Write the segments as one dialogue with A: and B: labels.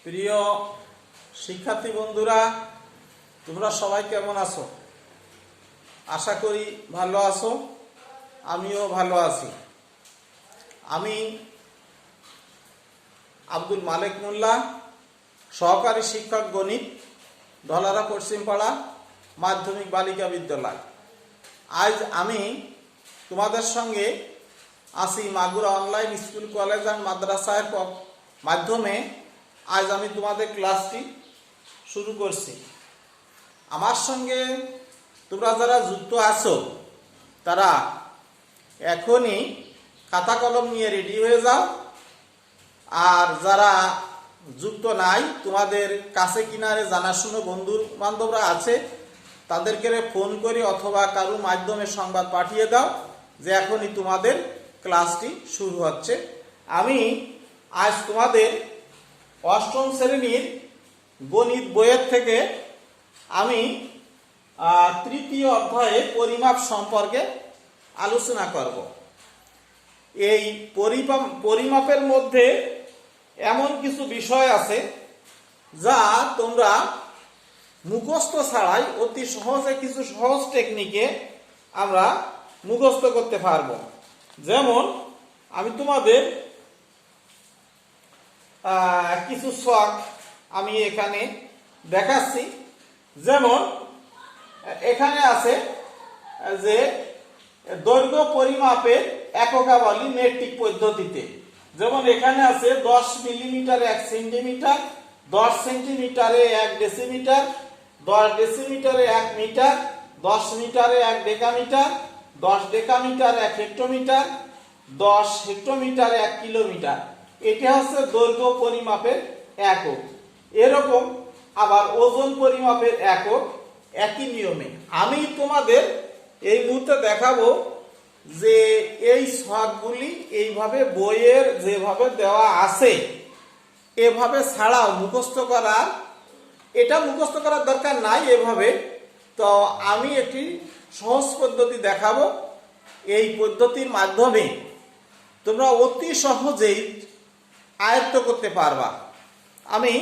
A: প্রিয় শিক্ষার্থী বন্ধুরা, তোমরা সবাই কেমন আছো? আশা করি ভালো আছো। আমিও ভালো আছি। আমি আব্দুল মালিক মোল্লা, সহকারী শিক্ষক গণিত, ধলারা পশ্চিমপাড়া মাধ্যমিক বালিকা বিদ্যালয়। আজ আমি তোমাদের সঙ্গে আসি Magura online school college and মাদ্রাসার মাধ্যমে আজ আমি তোমাদের ক্লাসটি শুরু করছি। আমার সঙ্গে তোমরা যারা যুক্ত আছো তারা এখনই খাতা কলম নিয়ে রেডি হয়ে যাও। আর যারা যুক্ত নাই, তোমাদের কাছে কিনারে জানাশুনো বন্ধু বান্ধবরা আছে, তাদেরকে ফোন করে অথবা কারোর মাধ্যমে সংবাদ পাঠিয়ে দাও যে এখনই তোমাদের ক্লাসটি শুরু হচ্ছে। আমি আজ তোমাদের অষ্টম শ্রেণীর গণিত বইয়ের থেকে আমি তৃতীয় অধ্যায়ে পরিমাপ সম্পর্কে আলোচনা করব। এই পরিমাপের মধ্যে এমন কিছু বিষয় আছে যা তোমরা মুখস্থ ছাড়াই অতি সহজে কিছু সহজ টেকনিকে আমরা মুখস্থ করতে পারবো। যেমন আমি তোমাদের কিছু ছক আমি এখানে দেখাচ্ছি। যেমন এখানে আছে যে দৈর্ঘ্য পরিমাপের এককাবলী মেট্রিক পদ্ধতিতে। যেমন এখানে আছে 10 মিলিমিটারে 1 সেন্টিমিটার, 10 সেন্টিমিটারে 1 ডেসিমিটার, 10 ডেসিমিটারে 1 মিটার, 10 মিটারে 1 ডেকামিটার, 10 ডেকামিটার 1 হেক্টোমিটার, 10 হেক্টোমিটারে 1 কিলোমিটার। এটা হচ্ছে দৈর্ঘ্য পরিমাপের একক। এরকম আবার ওজন পরিমাপের একক একই নিয়মে। আমি তোমাদের এই মুহূর্তে দেখাবো যে এই ছকগুলি এইভাবে বইয়ের যেভাবে দেওয়া আছে এভাবে ছাড়াও মুখস্থ করার দরকার নাই এভাবে। তো আমি একটি সহজ পদ্ধতি দেখাবো। এই পদ্ধতির মাধ্যমে তোমরা অতি সহজেই আয়ত্ত করতে পারবা। আমি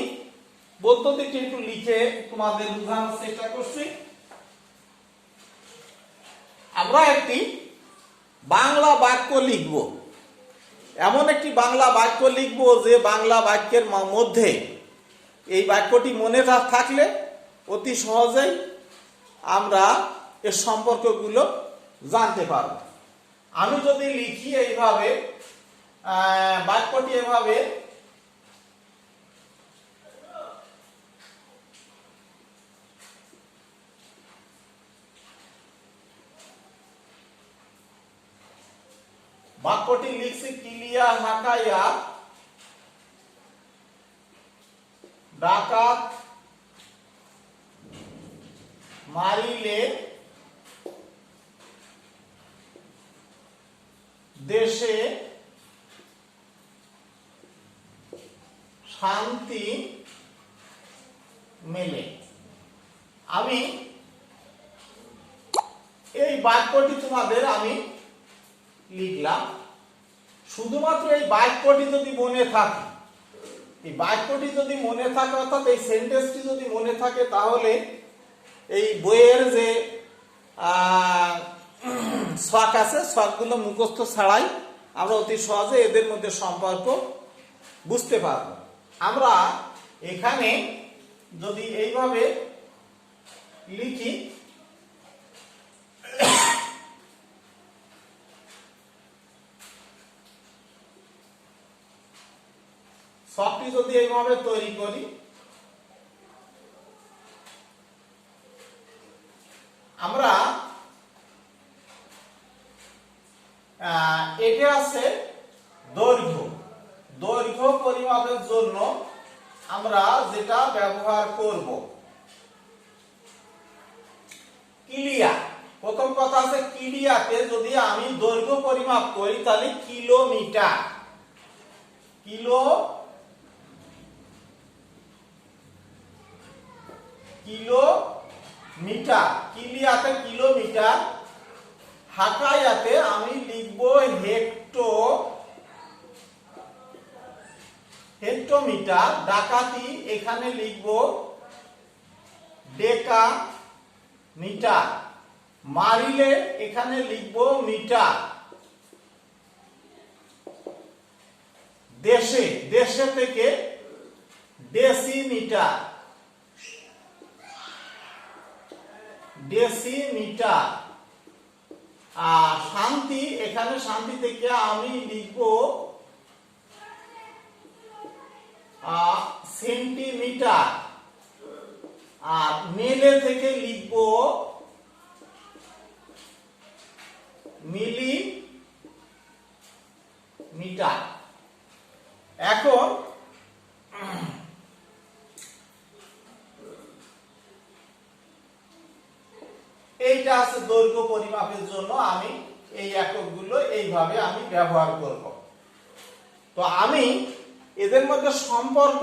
A: পদ্ধতিটি একটু লিখে তোমাদের বোঝানোর চেষ্টা করছি। আমরা একটি বাংলা বাক্য লিখব। এমন একটি বাংলা বাক্য লিখব যে বাংলা বাক্যের মধ্যে এই বাক্যটি মনে থাকলে অতি সহজেই আমরা এর সম্পর্কগুলো জানতে পারব। আমি যদি লিখি এইভাবে, বাক্যটি এভাবে, বাক্যটি লিখছি কিলিয়া হাকাইয়া ডাকাত মারিলে দেশে শান্তি মেলে। আমি এই বাক্যটি তোমাদের আমি লিখলাম। শুধুমাত্র এই বাক্যটি যদি মনে থাকে, অর্থাৎ এই সেন্টেন্সটি যদি মনে থাকে, তাহলে এই বইয়ের যে ছক আছে ছকগুলো মুখস্থ ছাড়াই আমরা অতি সহজে এদের মধ্যে সম্পর্ক বুঝতে পারব। আমরা এখানে যদি এইভাবে লিখি, ছকটি যদি এইভাবে তৈরি করি, আমরা এটা আছে দৈর্ঘ্য পরিমাপের জন্য আমরা যেটা ব্যবহার করব কিলিয়া। প্রথম কথা আছে কিলিয়াতে যদি আমি দৈর্ঘ্য পরিমাপ করি তাহলে কিলোমিটার, কিলিয়াতে কিলোমিটার, হাকাইয়াতে আমি লিখব হেক্টো হেক্টোমিটার, ডাকাতি এখানে লিখব ডেকা মিটার, মারিলে এখানে লিখব মিটার, দেশে, দেশে থেকে ডেসিমিটার, ডেসিমিটার। আর শান্তি, এখানে শান্তি থেকে আমি লিখব সেন্টিমিটার, আর মেলে থেকে লিখব মিলিমিটার। এখন এইটা আছে দৈর্ঘ্য পরিমাপের জন্য আমি এই এককগুলো এইভাবে আমি ব্যবহার করব। তো আমি এদের মধ্যে সম্পর্ক,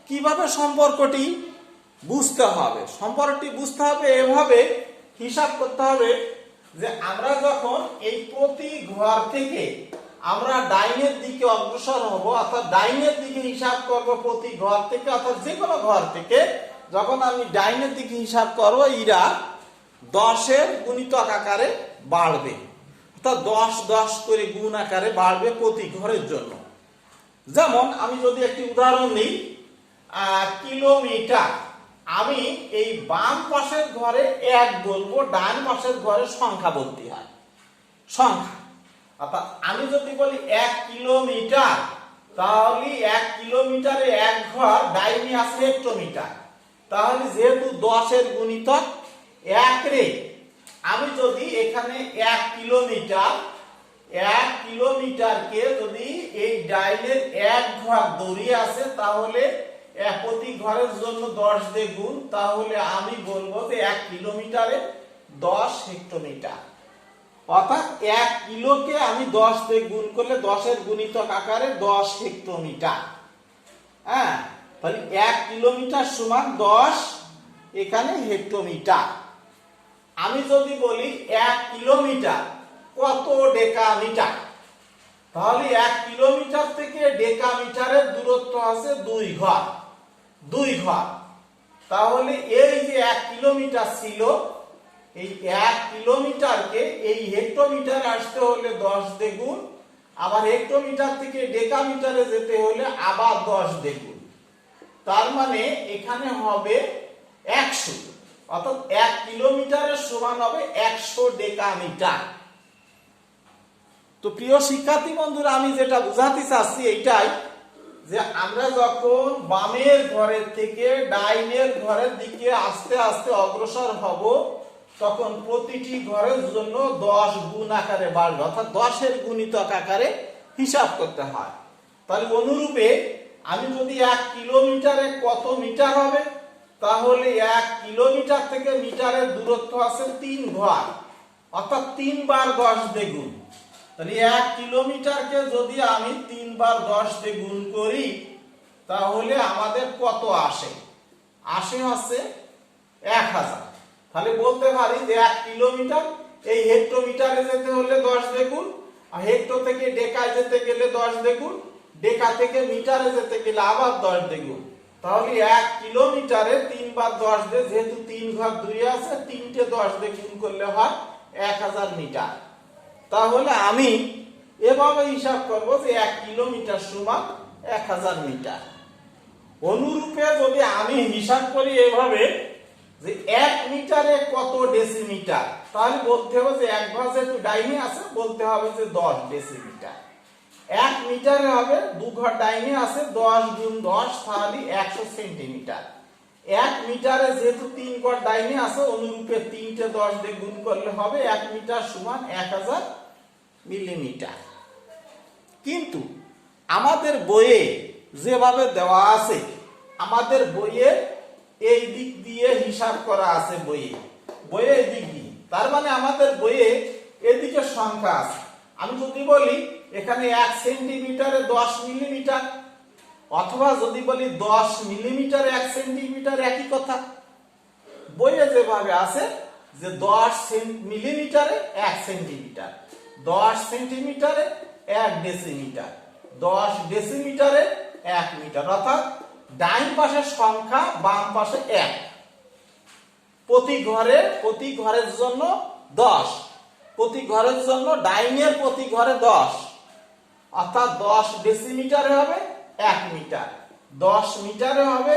A: কিভাবে সম্পর্কটি বুঝতে হবে, সম্পর্কটি বুঝতে হবে এভাবে হিসাব করতে হবে যে আমরা যখন এই প্রতি ঘর থেকে আমরা ডাইনের দিকে অগ্রসর হব, অর্থাৎ ডাইনের দিকে হিসাব করব প্রতি ঘর থেকে, অর্থাৎ যে কোনো ঘর থেকে যখন আমি ডাইনের দিকে হিসাব করব, এরা 10-এর গুণিতক আকারে বাড়বে, অর্থাৎ 10 করে গুণ আকারে বাড়বে প্রতি ঘরের জন্য। যেমন আমি যদি একটি উদাহরণ দিই, কিলোমিটার, আমি এই বাম পাশের ঘরে 1 বলবো, ডান পাশের ঘরে সংখ্যা বলতে হয়, সংখ্যা। অর্থাৎ আমি যদি বলি 1 কিলোমিটার, তাহলে 1 কিলোমিটারে 1 ঘর ডাইনে আছে হেক্টোমিটার, তাহলে যেহেতু 10-এর গুণিতক 1 রে, আমি যদি এখানে 1 কিলোমিটারকে যদি এই ডাইনের 1 ঘর দূরে আছে, তাহলে প্রতি ঘরের জন্য 10 দিয়ে গুণ, তাহলে আমি বলবো যে 1 কিলোমিটারে 10 হেক্টোমিটার। অর্থাৎ 1 কিলোকে আমি 10 দিয়ে গুণ করলে 10-এর গুণিতক আকারে 10 হেক্টোমিটার। হ্যাঁ, তাহলে 1 কিলোমিটার সমান 10 এখানে হেক্টোমিটার। আমি যদি বলি 1 কিলোমিটার কত ডেকামিটার, তাহলে 1 কিলোমিটার থেকে ডেকামিটারের দূরত্ব আছে 2 ঘর, 2 ঘর। তাহলে এই যে 1 কিলোমিটার ছিল, এই 1 কিলোমিটারকে এই হেক্টোমিটারে আসতে হলে 10 দিয়ে গুণ, আবার হেক্টোমিটার থেকে ডেকামিটারে যেতে হলে আবার 10 দিয়ে গুণ, তার মানে এখানে হবে 100, অর্থাৎ 1 কিলোমিটারের সমান হবে 100 ডেকামিটার। তো প্রিয় শিক্ষার্থী বন্ধুরা, আমি যেটা বোঝাতে চাচ্ছি এইটাই যে আমরা যখন বামের ঘরের থেকে ডাইনের ঘরের দিকে আস্তে আস্তে অগ্রসর হব, তখন প্রতিটি ঘরের জন্য 10 গুণ আকারে বাড়বে, অর্থাৎ 10-এর গুণিতক আকারে হিসাব করতে হয়। তাহলে অনুরূপে আমি যদি 1 কিলোমিটারে কত মিটার হবে, তাহলে 1 কিলোমিটার থেকে মিটারের দূরত্ব আছে 3 ঘর, অর্থাৎ 3 বার 10 দিয়ে গুণ। তাহলে 1 কিলোমিটারকে যদি আমি 3 বার 10 দিয়ে গুণ করি, তাহলে আমাদের কত আসে? আসে হচ্ছে 1000। তাহলে বলতে পারি যে 1 কিলোমিটার এই হেক্টোমিটারে যেতে হলে 10 দিয়ে গুণ, আর হেক্টো থেকে ডেকায় যেতে গেলে 10 দিয়ে গুণ, ডেকা থেকে মিটারে যেতে গেলে আবার 10 দিয়ে গুণ। তাহলে 1 কিলোমিটারে 3 বার 10 দিয়ে, যেহেতু 3 ঘর দূরে আছে, 3টে 10 দিয়ে গুণ করলে হয় 1000 মিটার। তাহলে আমি এভাবে হিসাব করব যে 1 কিলোমিটার সমান 1000 মিটার। অনুরূপে যদি আমি হিসাব করি এভাবে যে 1 মিটারে কত ডেসিমিটার, তাহলে বলতে হবে যে 1 ঘর যেহেতু ডাইনে আছে, বলতে হবে যে 10 ডেসিমিটার। 1 মিটারে হবে 2 ঘর ডাইনে আছে, 10 গুণ 10, তাহলে 100 সেন্টিমিটার। 1 মিটারে যেহেতু 3 ঘর ডাইনে আছে, অনুরূপে 3টে 10 দিয়ে গুণ করলে হবে 1 মিটার সমান 1000 মিলিমিটার। কিন্তু আমাদের বইয়ে যেভাবে দেওয়া আছে, আমাদের বইয়ে এই দিক দিয়ে হিসাব করা আছে, বইয়ে এই দিক দিয়ে, তার মানে আমাদের বইয়ে এদিকে সংখ্যা আছে। আমি যদি বলি এখানে 1 সেন্টিমিটারে 10 মিলিমিটার, অথবা যদি বলি 10 মিলিমিটারে 1 সেন্টিমিটার, একই কথা। বইয়ে যেভাবে আছে যে 10 মিলিমিটারে 1 সেন্টিমিটার, 10 সেন্টিমিটারে 1 ডেসিমিটার, 10 ডেসিমিটারে 1 মিটার, অর্থাৎ ডাইন পাশের সংখ্যা বাম পাশে 1। প্রতি ঘরের জন্য 10, প্রতি ঘরের জন্য ডাইনের প্রতি ঘরে 10, অর্থাৎ 10 ডেসিমিটারে হবে 1 মিটার, 10 মিটারে হবে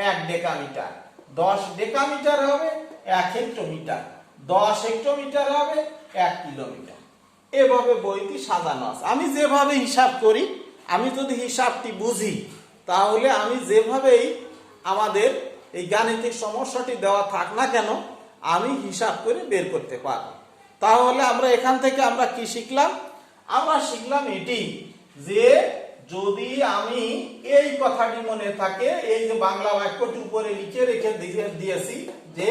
A: 1 ডেকামিটার, 10 ডেকামিটারে হবে 1 হেক্টোমিটার, 10 হেক্টোমিটারে হবে 1 কিলোমিটার। এভাবে বইটি সাজানো আছে। আমি যেভাবে হিসাব করি, আমি যদি হিসাবটি বুঝি, তাহলে আমি যেভাবেই আমাদের এই গাণিতিক সমস্যাটি দেওয়া থাক না কেন, আমি হিসাব করে বের করতে পারবো। তাহলে আমরা এখান থেকে আমরা কি শিখলাম? আমরা শিখলাম এটি যে যদি আমি এই কথাটি মনে থাকে, এই যে বাংলা বাক্যটি উপরে লিখে রেখে দিয়েছি যে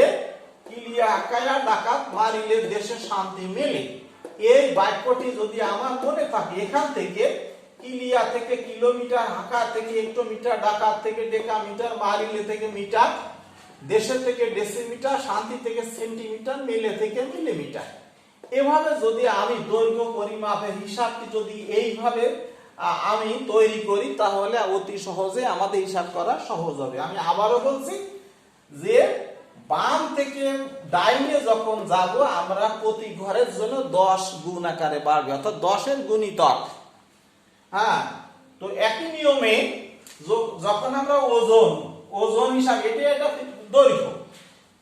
A: কিলিয়া আকায়া ডাকাত মারিলে দেশে শান্তি মেলে, এই বাক্যটি যদি আমার মনে থাকে, এখান থেকে কিলিয়া থেকে কিলোমিটার, হাঁকা থেকে হেক্টোমিটার, ডাকাত থেকে ডেকামিটার, মারিলে থেকে মিটার, দেশে থেকে ডেসিমিটার, শান্তি থেকে সেন্টিমিটার, মেলে থেকে মিলিমিটার, এভাবে যদি আমি দৈর্ঘ্য পরিমাপের হিসাবটি যদি এইভাবে আমি তৈরি করি, তাহলে অতি সহজে আমাদের হিসাব করা সহজ হবে। আমি আবারও বলছি যে বাম থেকে ডাইনে যখন যাব, আমরা প্রতি ঘরের জন্য 10 গুণ আকারে বাড়বে, অর্থাৎ 10 এর গুণিতক। হ্যাঁ, তো একই নিয়মে যখন আমরা ওজন হিসাব, এটা দৈর্ঘ্য,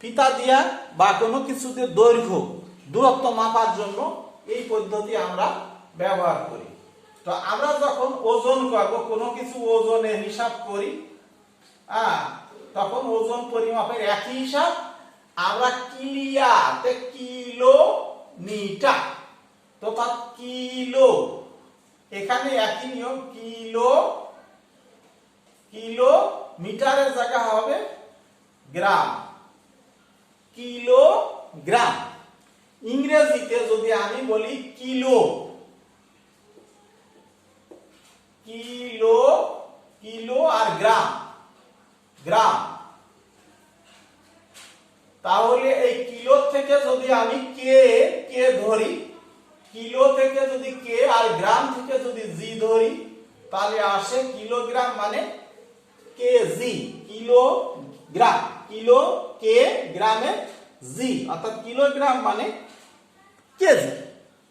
A: ফিতা দিয়া বা কোনো কিছু দিয়ে দৈর্ঘ্য দূরত্ব মাপার জন্য এই পদ্ধতি আমরা ব্যবহার করি। তো আমরা যখন ওজন করব, কোনো কিছু ওজনের হিসাব করি, তখন ওজন পরিমাপের একই হিসাব। আমরা কিলিয়াতে কিলো মিটার, তো তার কিলো, এখানে একই নিয়ম, কিলো মিটারের জায়গা হবে গ্রাম, কিলোগ্রাম। ইংরেজিতে যদি আমি বলি কিলো, আর গ্রাম, তাহলে এই কিলো থেকে যদি আমি কে ধরি, কিলো থেকে যদি কে আর গ্রাম থেকে যদি জি ধরি, তাহলে আসে কিলোগ্রাম মানে কেজি, কিলোগ্রাম, কিলো কে গ্রামে জি, অর্থাৎ কিলোগ্রাম মানে কেজি।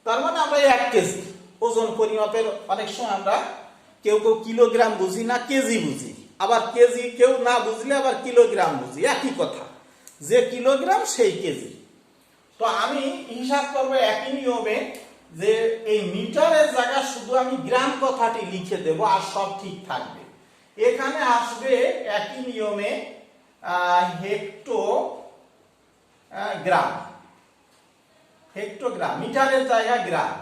A: তার মানে আমরা 1 কেজি ওজন পরিমাপের অনেক সময় আমরা কেউ কিলোগ্রাম বুঝি না, কেজি বুঝি, আবার কেজি কেউ না বুঝলে আবার কিলোগ্রাম বুঝি, একই কথা, যে কিলোগ্রাম সেই কেজি। তো আমি হিসাব করবো একই নিয়মে, যে এই মিটারের জায়গা শুধু আমি গ্রাম কথাটি লিখে দেব, আর সব ঠিক থাকবে। এখানে আসবে একই নিয়মে হেক্টোগ্রাম, মিটারের জায়গা গ্রাম,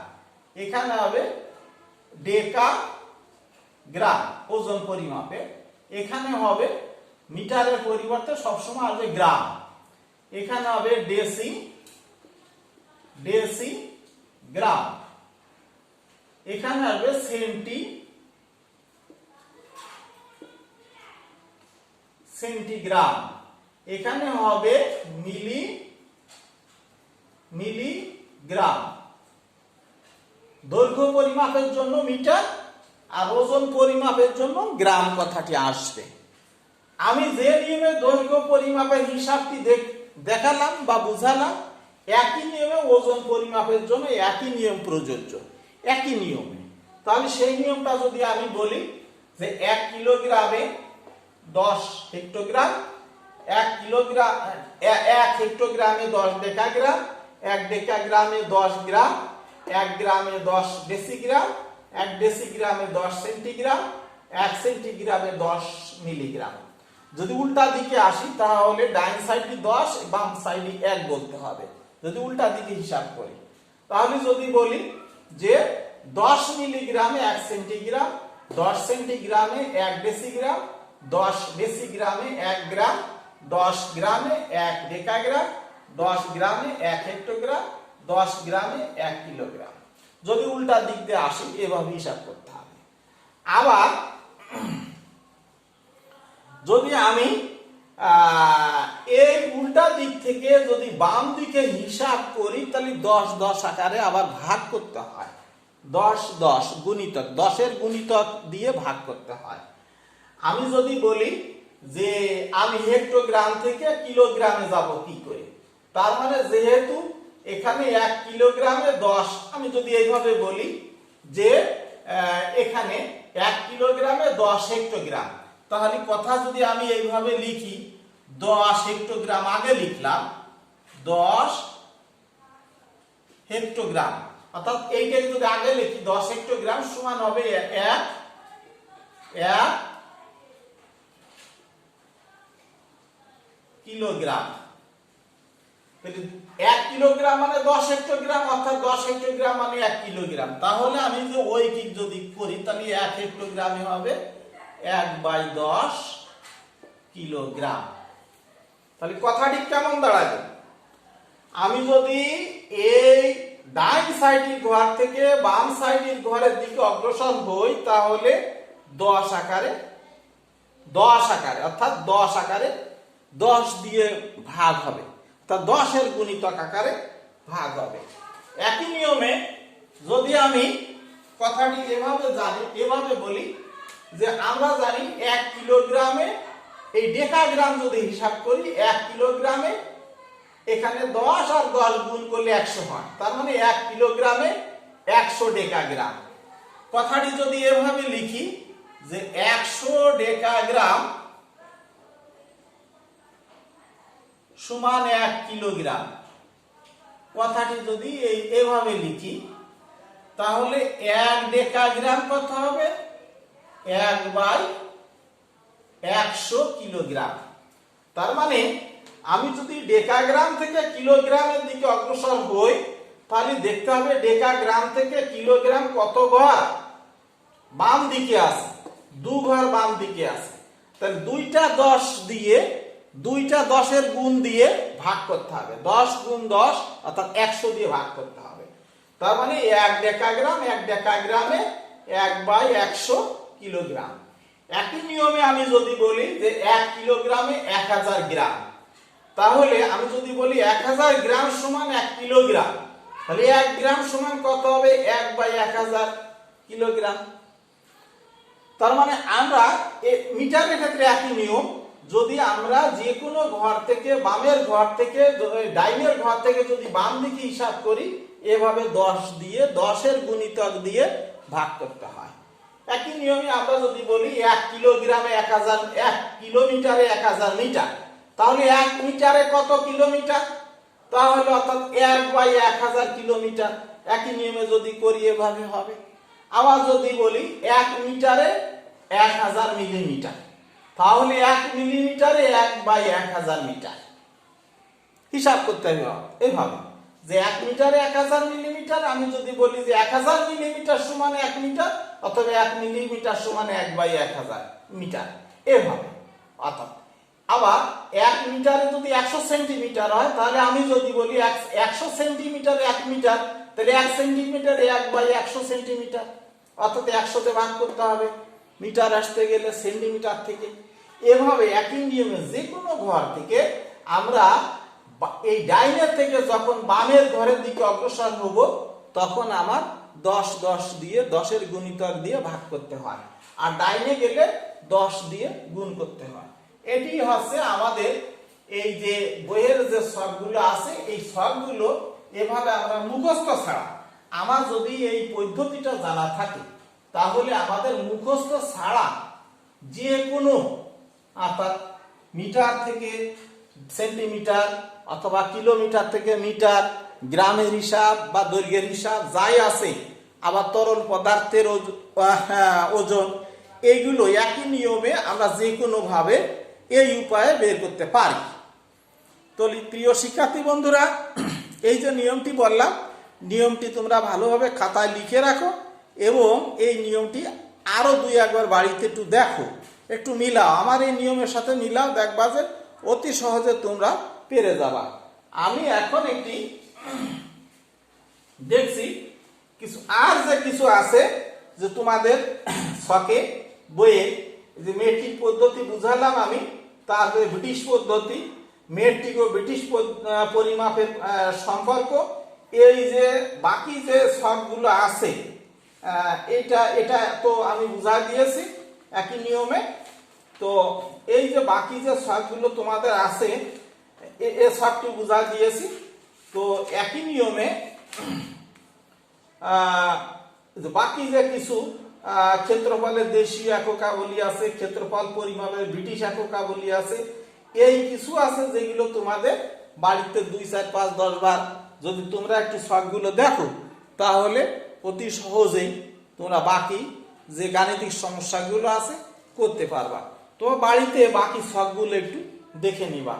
A: এখানে হবে ডেকাগ্রাম ওজন পরিমাপে, এখানে হবে মিটারের পরিবর্তে সবসময় আসবে গ্রাম, এখানে হবে ডেসিগ্রাম, এখানে আসবে সেন্টিগ্রাম, এখানে হবে মিলিগ্রাম। দৈর্ঘ্য পরিমাপের জন্য মিটার, আর ওজন পরিমাপের জন্য গ্রাম কথাটি আসবে। আমি যে নিয়মে দৈর্ঘ্য পরিমাপের হিসাবটি দেখালাম বা বুঝালাম, একই নিয়মে ওজন পরিমাপের জন্য একই নিয়ম প্রযোজ্য, একই নিয়মে। তাহলে সেই নিয়মটা যদি আমি বলি যে 1 কিলোগ্রামে 10 হেক্টোগ্রাম, 1 হেক্টোগ্রামে 10 ডেকাগ্রাম, 1 ডেকাগ্রামে 10 গ্রাম, 1 গ্রামে 10 ডেসিগ্রাম, 1 ডেসিগ্রামে 10 সেন্টিগ্রাম, 1 সেন্টিগ্রামে 10 মিলিগ্রাম। যদি উল্টা দিকে আসি, তাহলে ডাইন সাইডে 10, বাম সাইডে 1 বলতে হবে, যদি উল্টা দিকে হিসাব করি। তাহলে যদি বলি যে 10 মিলিগ্রামে 1 সেন্টিগ্রাম, 10 সেন্টিগ্রামে 1 ডেসিগ্রাম, 10 ডেসিগ্রামে 1 গ্রাম, 10 গ্রামে 1 ডেকাগ্রাম, 10 গ্রামে 1 হেক্টোগ্রাম, 10 গ্রামে 1 কিলোগ্রাম। যদি উল্টা দিক দিয়ে আসি, এভাবে হিসাব করতে হবে। আবার যদি আমি এই উল্টা দিক থেকে যদি বাম দিকে হিসাব করি, তাহলে 10 আকারে আবার ভাগ করতে হয়, 10 গুণিতক, 10 এর গুণিতক দিয়ে ভাগ করতে হয়। আমি যদি বলি যে আমি হেক্টোগ্রাম থেকে কিলোগ্রামে যাব কি করে, তার মানে যেহেতু এখানে 1 কিলোগ্রামে 10, আমি যদি এইভাবে বলি যে এখানে 1 কিলোগ্রামে 10 হেক্টোগ্রাম, তাহলে কথা যদি আমি এইভাবে লিখি 10 হেক্টোগ্রাম, আগে লিখলাম 10 হেক্টোগ্রাম, অর্থাৎ এইটাকে যদি আগে লিখি 10 হেক্টোগ্রাম সমান হবে 1 কিলোগ্রাম। 1 কিলোগ্রাম মানে 10 হেক্টোগ্রাম, অর্থাৎ 10 হেক্টোগ্রাম মানে 1 কিলোগ্রাম। তাহলে আমি যে ঐকিক যদি করি তাহলে 1 হেক্টোগ্রামে হবে 1/10 কিলোগ্রাম। তাহলে কথাটি কেমন দাঁড়াবে? আমি যদি এই ডাইন সাইডের ঘর থেকে বাম সাইডের ঘরের দিকে অগ্রসর হই তাহলে 10 আকারে অর্থাৎ 10 আকারে 10 দিয়ে ভাগ হবে, অর্থাৎ 10 এর গুণিতক আকারে ভাগ হবে। একই নিয়মে যদি আমি কথাটি এভাবে বলি যে আমরা জানি 1 কিলোগ্রামে এই ডেকাগ্রাম যদি হিসাব করি 1 কিলোগ্রামে এখানে 10 আর 10 গুণ করলে 100 হয়, তার মানে 1 কিলোগ্রামে 100 ডেকাগ্রাম। কথাটি যদি এভাবে লিখি যে 100 ডেকাগ্রাম সমান 1 কিলোগ্রাম, কথাটি যদি এভাবে লিখি তাহলে 1 ডেকাগ্রাম কত হবে? 1/100 কিলোগ্রাম। তার মানে আমি যদি ডেকাগ্রাম থেকে কিলোগ্রামের দিকে অগ্রসর হই তাহলে দেখতে হবে ডেকাগ্রাম থেকে কিলোগ্রাম কত ঘর বাম দিকে আছে, 2 ঘর বাম দিকে আছে। তাহলে 2টা 10 দিয়ে 2টা 10 এর গুণ দিয়ে ভাগ করতে হবে, 10 গুণ 10 অর্থাৎ 100 দিয়ে ভাগ করতে হবে। তার মানে 1 ডেকাগ্রামে 1/100 কিলোগ্রাম। একই নিয়মে আমি যদি বলি যে 1 কিলোগ্রামে 1000 গ্রাম, তাহলে আমি যদি বলি 1000 গ্রাম সমান 1 কিলোগ্রাম, তাহলে 1 গ্রাম সমান কত হবে? 1/1000 কিলোগ্রাম। তার মানে আমরা মিটারের ক্ষেত্রে একই নিয়ম, যদি আমরা যে কোনো ঘর থেকে বামের ঘর থেকে ডাইনের ঘর থেকে যদি বাম দিকে হিসাব করি এভাবে 10 দিয়ে 10 এর গুণিতক দিয়ে ভাগ করতে হয়। একই নিয়মে আমরা যদি বলি 1 কিলোগ্রামে 1000, 1 কিলোমিটারে 1000 মিটার, তাহলে 1 মিটারে কত কিলোমিটার? তাহলে অর্থাৎ 1/1000 কিলোমিটার। একই নিয়মে যদি করি এভাবে হবে। আবার যদি বলি 1 মিটারে 1000 মিলিমিটার, তাহলে 1 মিলিমিটারে 1/1000 মিটার। হিসাব করতে হবে এভাবে যে 1 মিটারে 1000 মিলিমিটার, আমি যদি বলি যে 1000 মিলিমিটার সমান 1 মিটার, অথবা 1 মিলিমিটার সমান 1/1000 মিটার, এভাবে। অর্থাৎ আবার 1 মিটারে যদি 100 সেন্টিমিটার হয় তাহলে আমি যদি বলি 100 সেন্টিমিটার 1 মিটার, তাহলে 1 সেন্টিমিটারে 1/100 সেন্টিমিটার, অর্থাৎ 100 তে ভাগ করতে হবে, মিটার আসতে গেলে সেন্টিমিটার থেকে। এভাবে একই নিয়মে যে কোনো ঘর থেকে আমরা এই ডাইনের থেকে যখন বামের ঘরের দিকে অগ্রসর হব তখন আমার 10 দিয়ে 10 এর গুণিতক দিয়ে ভাগ করতে হয়, আর ডাইনে গেলে 10 দিয়ে গুণ করতে হয়। এটি হচ্ছে আমাদের এই যে বইয়ের যে ছকগুলো আছে, এই ছকগুলো এভাবে আমরা মুখস্থ ছাড়া, আমার যদি এই পদ্ধতিটা জানা থাকে তাহলে আমাদের মুখস্থ ছাড়া যে কোনো, অর্থাৎ মিটার থেকে সেন্টিমিটার অথবা কিলোমিটার থেকে মিটার, গ্রামের হিসাব বা দৈর্ঘ্যের হিসাব যাই আছে, আবার তরল পদার্থের ওজন, এইগুলো একই নিয়মে আমরা যে কোনো ভাবে এই উপায়ে বের করতে পারি। তো প্রিয় শিক্ষার্থী বন্ধুরা, এই যে নিয়মটি বললাম, নিয়মটি তোমরা ভালোভাবে খাতায় লিখে রাখো এবং এই নিয়মটি আরো 2-1 বাড়িতে একটু দেখো, একটু মিলাও, আমার এই নিয়মের সাথে মিলাও, দেখবা যে অতি সহজে তোমরা পেরে যাবা। আমি এখন একটি দেখছি কিছু আর যে কিছু আছে যে তোমাদের ছকে বইয়ে, যে মেট্রিক পদ্ধতি বুঝালাম আমি, তারপরে ব্রিটিশ পদ্ধতি, মেট্রিক ও ব্রিটিশ পরিমাপের সম্পর্ক, এই যে বাকি যে ছকগুলো আছে এটা তো আমি বুঝা দিয়েছি একই নিয়মে। তো এই যে বাকি যে ছকগুলো তোমাদের আছে এ ছকটি বুঝা দিয়েছি। তো একই নিয়মে বাকি যে কিছু ক্ষেত্রফলের দেশীয় এককাবলী আছে, ক্ষেত্রফল পরিমাপের ব্রিটিশ এককাবলী আছে, এই কিছু আছে যেগুলো তোমাদের বাড়িতে 2, 4, 5, 10 বার যদি তোমরা একটু ছকগুলো দেখো তাহলে অতি সহজেই তোমরা বাকি যে গাণিতিক সমস্যাগুলো আছে করতে পারবা। তো বাড়িতে বাকি ছকগুলো একটু দেখে নিবা।